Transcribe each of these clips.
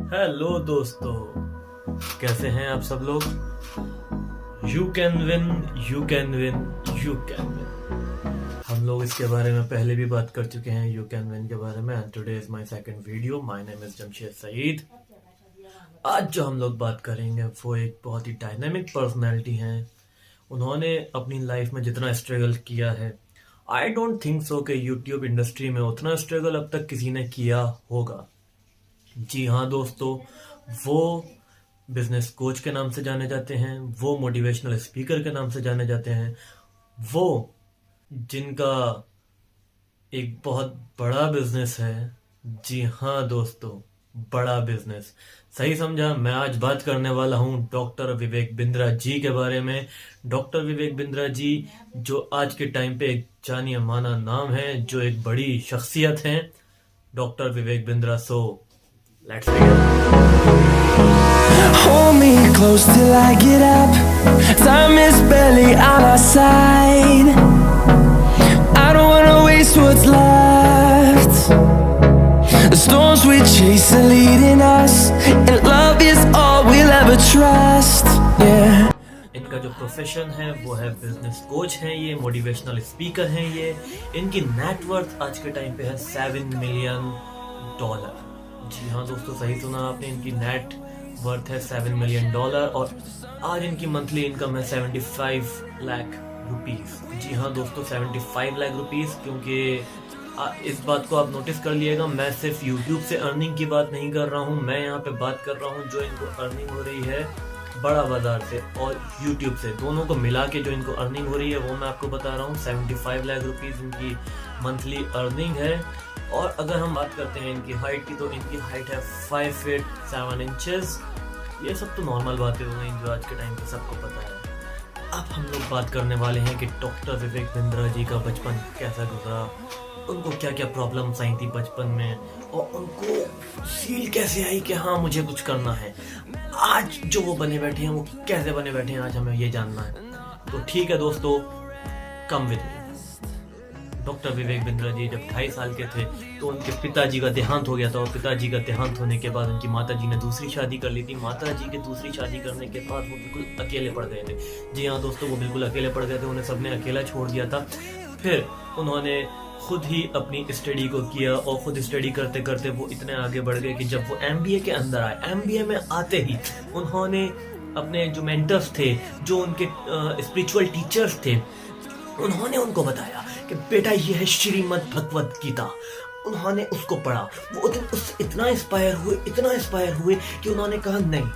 Hello दोस्तों, कैसे हैं आप सब लोग। You can win, you can win, you can win. हम लोग इसके बारे में पहले भी बात कर चुके हैं, यू कैन विन के बारे में। And today is my second video. My name is Jamshed Saeed. आज जो हम लोग बात करेंगे वो एक बहुत ही डायनामिक पर्सनैलिटी हैं। उन्होंने अपनी लाइफ में जितना स्ट्रगल किया है, आई डोंट थिंक सो कि यूट्यूब इंडस्ट्री में उतना स्ट्रगल अब तक किसी ने किया होगा। जी हाँ दोस्तों, वो बिजनेस कोच के नाम से जाने जाते हैं, वो मोटिवेशनल स्पीकर के नाम से जाने जाते हैं, वो जिनका एक बहुत बड़ा बिजनेस है। जी हाँ दोस्तों, बड़ा बिजनेस, सही समझा। मैं आज बात करने वाला हूँ डॉक्टर विवेक बिंद्रा जी के बारे में। डॉक्टर विवेक बिंद्रा जी जो आज के टाइम पे एक जानिया माना नाम है, जो एक बड़ी शख्सियत हैं, doctor Vivek Bindra. So let's begin. Hold me close till I get up. Time is barely on our side. I don't wanna waste what's left. The storms we chase are leading us, and love is all we'll ever trust. Yeah. इनका जो profession है वो है business coach है, ये motivational speaker हैं। ये इनकी नेटवर्थ आज के टाइम पे है $7 मिलियन। जी हाँ दोस्तों, सही सुना आपने, इनकी नेट वर्थ है $7 मिलियन और आज इनकी मंथली इनकम है 75 लाख रुपीस। जी हाँ दोस्तों, 75 लाख रुपीस। क्योंकि इस बात को आप नोटिस कर लिएगा, मैं सिर्फ यूट्यूब से अर्निंग की बात नहीं कर रहा हूँ, मैं यहाँ पे बात कर रहा हूँ जो इनको अर्निंग हो रही है बड़ा बाजार से और यूट्यूब से, दोनों को मिला के जो इनको अर्निंग हो रही है वो मैं आपको बता रहा हूँ। 75 लाख रुपीस इनकी मंथली अर्निंग है। और अगर हम बात करते हैं इनकी हाइट की, तो इनकी हाइट है 5 फीट 7 इंचेस। ये सब तो नॉर्मल बातें हो गई जो आज के टाइम पे सबको पता है। अब हम लोग बात करने वाले हैं कि डॉक्टर विवेक बिंद्रा जी का बचपन कैसा गुजरा, उनको क्या क्या प्रॉब्लम्स आई थी बचपन में, और उनको फील कैसे आई कि हाँ मुझे कुछ करना है। आज जो वो बने बैठे हैं वो कैसे बने बैठे हैं, आज हमें ये जानना है। तो ठीक है दोस्तों, come with me. Doctor Vivek Bindra ji जब 2.5 साल के थे तो उनके पिताजी का देहांत हो गया था, और पिताजी का देहांत होने के बाद उनकी माताजी ने दूसरी शादी कर ली थी। माताजी के दूसरी शादी करने के बाद वो बिल्कुल अकेले पड़ गए थे। जी हाँ दोस्तों, वो बिल्कुल अकेले पड़ गए थे, उन्हें सबने अकेला छोड़ दिया था। फिर उन्होंने खुद ही अपनी स्टडी को किया, और खुद स्टडी करते करते वो इतने आगे बढ़ गए कि जब वो MBA के अंदर आए, MBA में आते ही उन्होंने अपने जो मेंटर्स थे, जो उनके स्पिरिचुअल टीचर्स थे, उन्होंने उनको बताया कि बेटा ये है श्रीमद् भगवत गीता। उन्होंने उसको पढ़ा, वो उससे इतना इंस्पायर हुए कि उन्होंने कहा नहीं,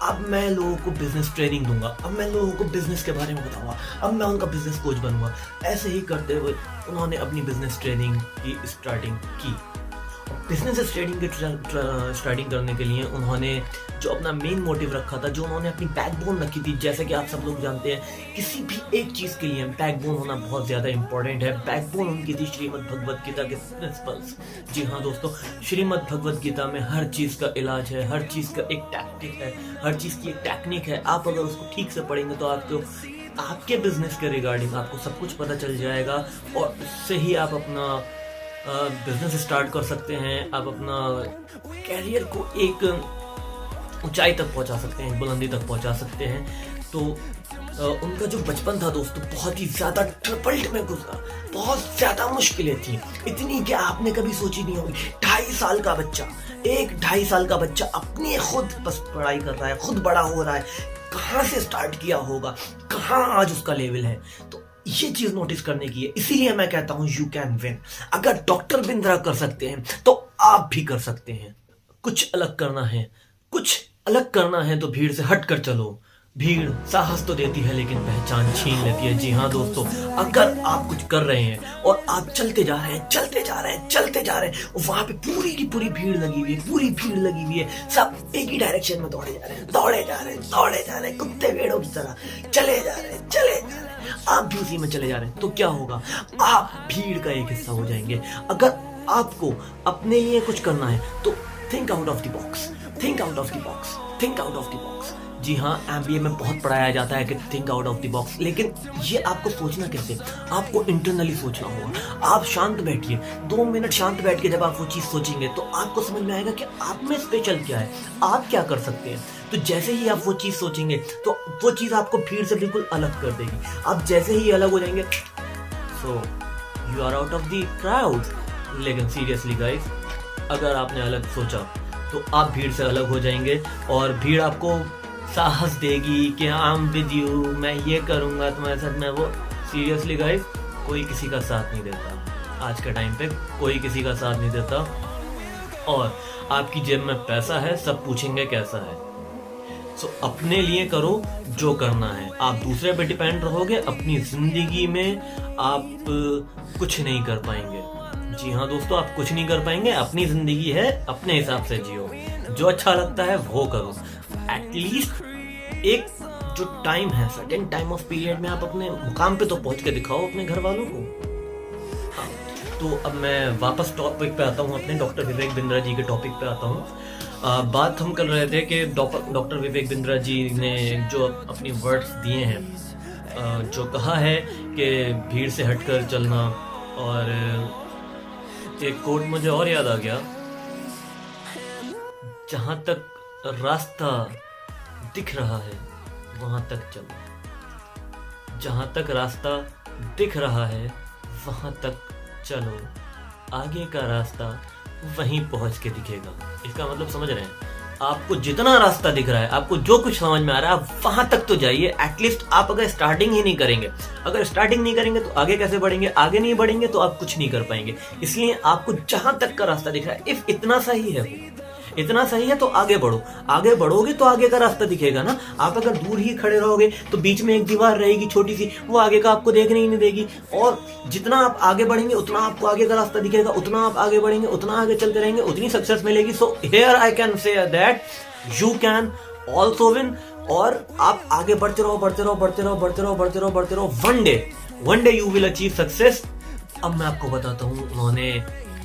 अब मैं लोगों को बिजनेस ट्रेनिंग दूंगा, अब मैं लोगों को बिजनेस के बारे में बताऊंगा, अब मैं उनका बिजनेस कोच बनूंगा। ऐसे ही करते हुए उन्होंने अपनी बिजनेस ट्रेनिंग की स्टार्टिंग की। बिजनेस स्टार्टिंग करने के लिए उन्होंने जो अपना मेन मोटिव रखा था, जो उन्होंने अपनी बैकबोन रखी थी, जैसे कि आप सब लोग जानते हैं किसी भी एक चीज़ के लिए बैकबोन होना बहुत ज़्यादा इंपॉर्टेंट है। बैकबोन उनकी थी श्रीमद् भगवत गीता के प्रिंसिपल्स। जी हाँ दोस्तों, श्रीमद् भगवत गीता में हर चीज़ का इलाज है, हर चीज़ का एक टैक्टिक है, हर चीज़ की एक टेक्निक है। आप अगर उसको ठीक से पढ़ेंगे तो आपके बिजनेस के रिगार्डिंग आपको सब कुछ पता चल जाएगा, और उससे ही आप अपना बिजनेस स्टार्ट कर सकते हैं। आप अपना कैरियर को एक ऊंचाई तक पहुंचा सकते हैं, बुलंदी तक पहुंचा सकते हैं। तो उनका जो बचपन था दोस्तों, बहुत ही ज़्यादा ट्रिपल्ट में गुजरा, बहुत ज़्यादा मुश्किलें थी, इतनी कि आपने कभी सोची नहीं होगी। 2.5 साल का बच्चा, एक 2.5 साल का बच्चा अपने खुद बस पढ़ाई कर रहा है, खुद बड़ा हो रहा है। कहाँ से स्टार्ट किया होगा, कहाँ आज उसका लेवल है, तो ये चीज नोटिस करने की है। इसीलिए मैं कहता हूं यू कैन विन। अगर डॉक्टर बिंद्रा कर सकते हैं तो आप भी कर सकते हैं। कुछ अलग करना है तो भीड़ से हट कर चलो। भीड़ साहस तो देती है लेकिन पहचान छीन लेती है। जी हाँ दोस्तों, अगर आप कुछ कर रहे हैं और आप चलते जा रहे हैं, और वहां पे पूरी की पूरी भीड़ लगी हुई है, सब एक ही डायरेक्शन में दौड़े जा रहे हैं, कुत्ते भेड़ों की तरह चले जा रहे हैं, आप भी उसी में चले जा रहे हैं, तो क्या होगा, आप भीड़ का एक हिस्सा हो जाएंगे। अगर आपको अपने लिए कुछ करना है तो think out of the box, think out of the box, think out of the box. जी हाँ, एमबीए में बहुत पढ़ाया जाता है कि think out of the box, लेकिन ये आपको सोचना कैसे, आपको इंटरनली सोचना होगा। आप शांत बैठिए, 2 मिनट शांत बैठ के जब आप वो चीज़ सोचेंगे तो आपको समझ में आएगा कि आप में स्पेशल क्या है, आप क्या कर सकते हैं। तो जैसे ही आप वो चीज़ सोचेंगे तो वो चीज़ आपको भीड़ से बिल्कुल अलग कर देगी। आप जैसे ही अलग हो जाएंगे, so you are out of the crowd. लेकिन सीरियसली गाइस, अगर आपने अलग सोचा तो आप भीड़ से अलग हो जाएंगे और भीड़ आपको साहस देगी कि आई एम विद यू, मैं ये करूँगा तुम्हारे साथ, मैं वो। सीरियसली गाइस, कोई किसी का साथ नहीं देता आज के टाइम पे, कोई किसी का साथ नहीं देता। और आपकी जेब में पैसा है, सब पूछेंगे कैसा है। सो अपने लिए करो जो करना है। आप दूसरे पे डिपेंड रहोगे, अपनी जिंदगी में आप कुछ नहीं कर पाएंगे। जी हाँ दोस्तों, आप कुछ नहीं कर पाएंगे। अपनी जिंदगी है, अपने हिसाब से जियो, जो अच्छा लगता है वो करो। एटलीस्ट एक जो टाइम है, सर्टेन टाइम ऑफ पीरियड में आप अपने मुकाम पे तो पहुंच के दिखाओ अपने घर वालों को। हाँ, तो अब मैं वापस टॉपिक पे आता हूँ, अपने डॉक्टर विवेक बिंद्रा जी के टॉपिक पे आता हूँ। बात हम कर रहे थे कि डॉक्टर विवेक बिंद्रा जी ने जो अपनी वर्ड्स दिए हैं, जो कहा है कि भीड़ से हटकर चलना, और एक कोट मुझे और याद आ गया, जहां तक रास्ता दिख रहा है वहां तक चलो, जहां तक रास्ता दिख रहा है वहां तक चलो, आगे का रास्ता वहीं पहुंच के दिखेगा। इसका मतलब समझ रहे हैं, आपको जितना रास्ता दिख रहा है, आपको जो कुछ समझ में आ रहा है, आप वहां तक तो जाइए। एटलीस्ट आप अगर स्टार्टिंग ही नहीं करेंगे, अगर स्टार्टिंग नहीं करेंगे तो आगे कैसे बढ़ेंगे, आगे नहीं बढ़ेंगे तो आप कुछ नहीं कर पाएंगे। इसलिए आपको जहां तक का रास्ता दिख रहा है, इफ इतना सही है, इतना सही है तो आगे बढ़ो। आगे बढ़ोगे तो आगे का रास्ता दिखेगा ना। आप अगर दूर ही खड़े रहोगे तो बीच में एक दीवार रहेगी छोटी सी, वो आगे का आपको देखने ही नहीं देगी। और जितना आप आगे बढ़ेंगे उतना आपको आगे का रास्ता दिखेगा, उतना आप आगे बढ़ेंगे, उतना आगे चलते रहेंगे, उतनी सक्सेस मिलेगी। So here I can say that you can also win. और आप आगे बढ़ते रहो, बढ़ते रहो, बढ़ते रहो, बढ़ते रहो, बढ़ते रहो, बढ़ते रहो। One day you will achieve success. अब मैं आपको बताता हूँ, उन्होंने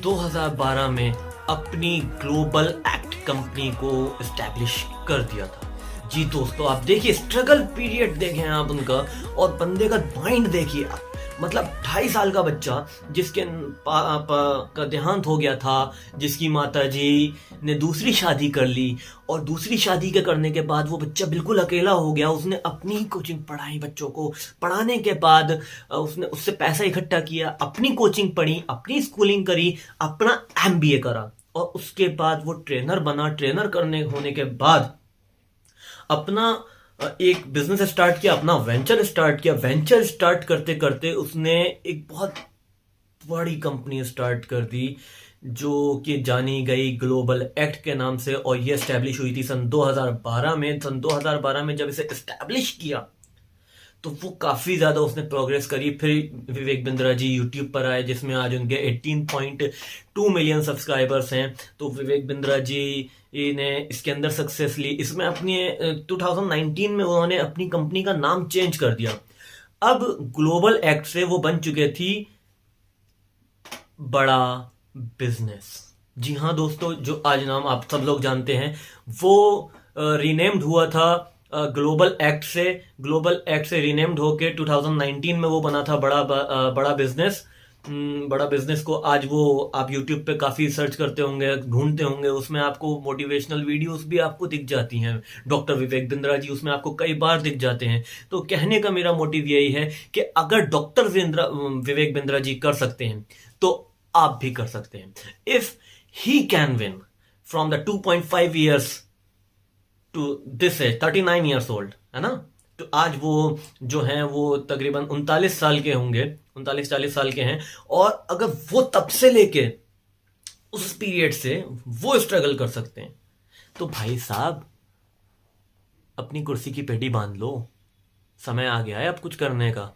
2012 में अपनी ग्लोबल एक्ट कंपनी को एस्टैब्लिश कर दिया था। जी दोस्तों, आप देखिए, स्ट्रगल पीरियड देखें आप उनका, और बंदे का माइंड देखिए आप। मतलब 2.5 साल का बच्चा जिसके का देहांत हो गया था, जिसकी माताजी ने दूसरी शादी कर ली, और दूसरी शादी के करने के बाद वो बच्चा बिल्कुल अकेला हो गया। उसने अपनी कोचिंग पढ़ाई, बच्चों को पढ़ाने के बाद उसने उससे पैसा इकट्ठा किया, अपनी कोचिंग पढ़ी, अपनी स्कूलिंग करी, अपना एमबीए करा, और उसके बाद वो ट्रेनर बना। ट्रेनर करने होने के बाद अपना एक बिजनेस स्टार्ट किया, अपना वेंचर स्टार्ट किया। वेंचर स्टार्ट करते करते उसने एक बहुत बड़ी कंपनी स्टार्ट कर दी, जो कि जानी गई ग्लोबल एक्ट के नाम से, और ये एस्टैब्लिश हुई थी सन 2012 में। सन 2012 में जब इसे एस्टैब्लिश किया तो वो काफ़ी ज़्यादा उसने प्रोग्रेस करी। फिर विवेक बिंद्रा जी यूट्यूब पर आए, जिसमें आज उनके 18.2 मिलियन सब्सक्राइबर्स हैं। तो विवेक बिंद्रा जी ने इसके अंदर सक्सेस ली। इसमें अपनी 2019 में उन्होंने अपनी कंपनी का नाम चेंज कर दिया। अब ग्लोबल एक्ट से वो बन चुके थी बड़ा बिजनेस। जी हाँ दोस्तों, जो आज नाम आप सब लोग जानते हैं, वो रीनेम्ड हुआ था ग्लोबल एक्ट से रीनेम्ड होके 2019 में वो बना था बड़ा बिजनेस। बड़ा बिजनेस को आज वो आप यूट्यूब पे काफ़ी सर्च करते होंगे, ढूंढते होंगे, उसमें आपको मोटिवेशनल वीडियोस भी आपको दिख जाती हैं। डॉक्टर विवेक बिंद्रा जी उसमें आपको कई बार दिख जाते हैं। तो कहने का मेरा मोटिव यही है कि अगर डॉक्टर विवेक बिंद्रा जी कर सकते हैं तो आप भी कर सकते हैं। If he can win from the 2.5 years to this age 39 years old, है ना। तो आज वो जो हैं वो तकरीबन 39 साल के होंगे, 39-40 साल के हैं। और अगर वो तब से लेके उस पीरियड से वो स्ट्रगल कर सकते हैं, तो भाई साहब अपनी कुर्सी की पेटी बांध लो। समय आ गया है अब कुछ करने का,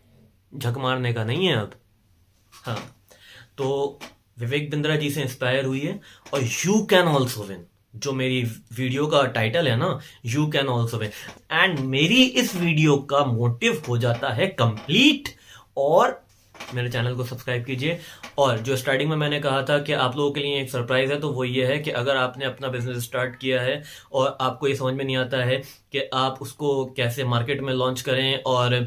झक मारने का नहीं है अब। हाँ, तो विवेक बिंद्रा जी से इंस्पायर हुई है, और यू कैन ऑल्सो विन। जो मेरी वीडियो का टाइटल है ना, you can also win. And मेरी इस वीडियो का मोटिव हो जाता है कंप्लीट, और मेरे चैनल को सब्सक्राइब कीजिए। और जो स्टार्टिंग में मैंने कहा था कि आप लोगों के लिए एक सरप्राइज़ है, तो वो ये है कि अगर आपने अपना बिजनेस स्टार्ट किया है और आपको ये समझ में नहीं आता है कि आप उसको कैसे मार्केट में लॉन्च करें और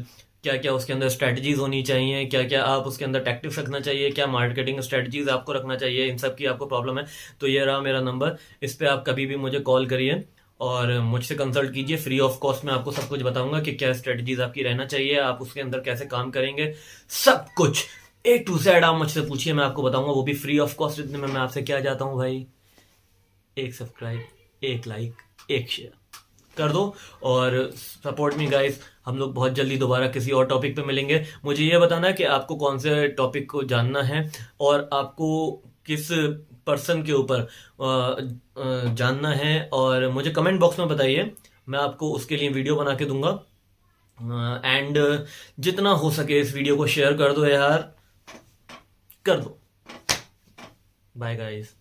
क्या क्या उसके अंदर स्ट्रेटजीज होनी चाहिए, क्या क्या आप उसके अंदर टैक्टिक्स रखना चाहिए, क्या मार्केटिंग स्ट्रेटजीज आपको रखना चाहिए, इन सब की आपको प्रॉब्लम है, तो ये रहा मेरा नंबर। इस पे आप कभी भी मुझे कॉल करिए और मुझसे कंसल्ट कीजिए। फ्री ऑफ कॉस्ट में आपको सब कुछ बताऊंगा कि क्या स्ट्रेटजीज आपकी रहना चाहिए, आप उसके अंदर कैसे काम करेंगे, सब कुछ A to Z आप मुझसे पूछिए, मैं आपको बताऊंगा, वो भी फ्री ऑफ कॉस्ट। इतने में मैं आपसे क्या चाहता हूँ भाई, एक सब्सक्राइब, एक लाइक, एक शेयर कर दो और सपोर्ट मी गाइस। हम लोग बहुत जल्दी दोबारा किसी और टॉपिक पे मिलेंगे। मुझे ये बताना है कि आपको कौन से टॉपिक को जानना है और आपको किस पर्सन के ऊपर जानना है, और मुझे कमेंट बॉक्स में बताइए, मैं आपको उसके लिए वीडियो बना के दूंगा। एंड जितना हो सके इस वीडियो को शेयर कर दो यार, कर दो। Bye guys.